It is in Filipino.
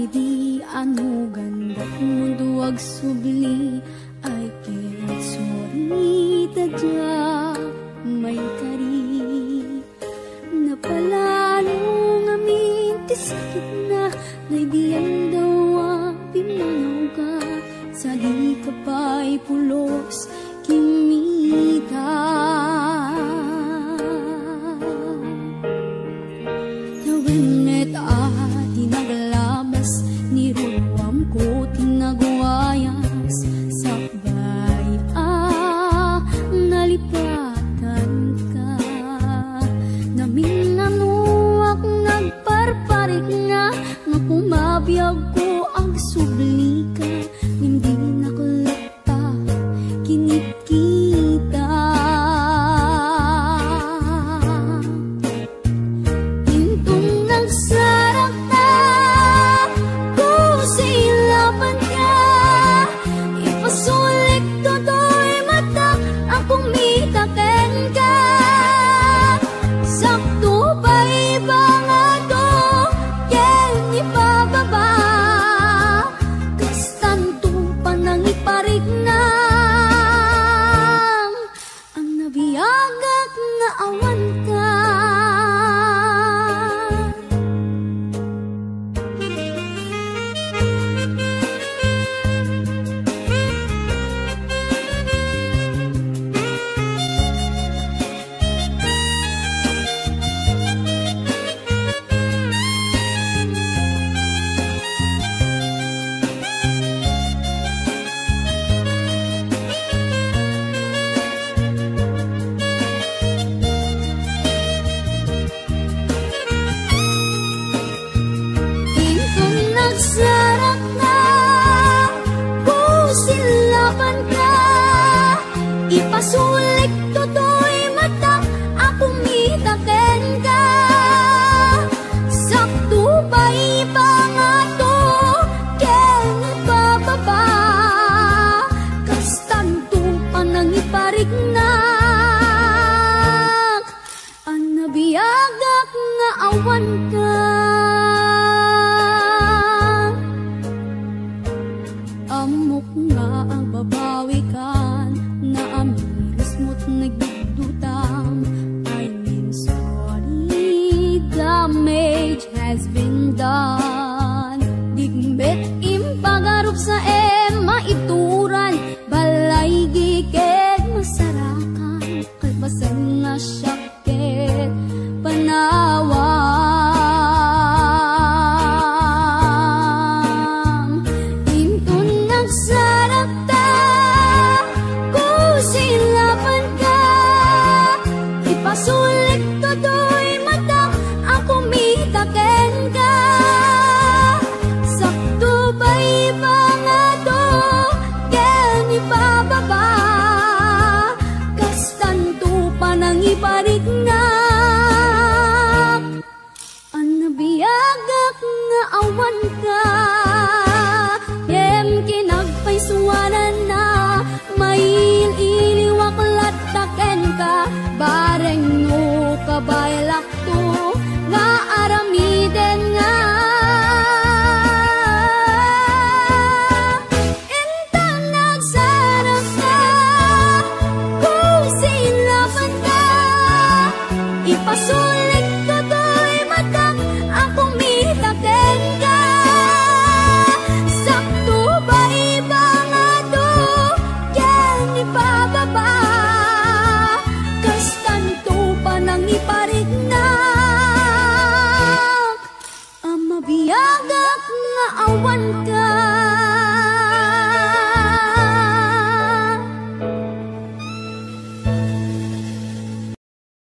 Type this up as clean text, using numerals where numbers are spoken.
di ano ganda't mundo ag subli ay ket sorry tadya may kari napalalo ngamin ti sakit na naidiyan daw pinanaw ka sa di ka pa'y pulos kimita nawenet tinaglabas ni ruwam ko tinagwayas sakbay nalipatan ka namin nanuak nagparparik nga nga kumabiyag ko ang subli ka hindi nakulata kinikita intong nagsarap na kung silapan ka ipasulik toto'y mata ang kumitaken ka sakto pa ibang ato ken ipababa kastanto panang iparik na ang nabiyagak nga awan ka sarap na kung silapan ka ipasulik toto'y mata akong mitaken ka sakto pa ibang ato ken ipababa kastanto panang iparik na ang nabiyagak nga awan ka amok nga ang babawikan na amiris mo't nagdudutam I mean sorry damage has been done digmet impagarup sa maituran balay giked masarakan kalpasan nga syakit panawam intun nagsarap ta kung silapan ka ipasulik toto'y mata ako mitaken ka sakto ba ibang ato ken ipababa kastanto panang iparik na ang nabiyagak nga awan ka yem kinagpaisuanan na mail iliwak lataken ka bareng no kabaylak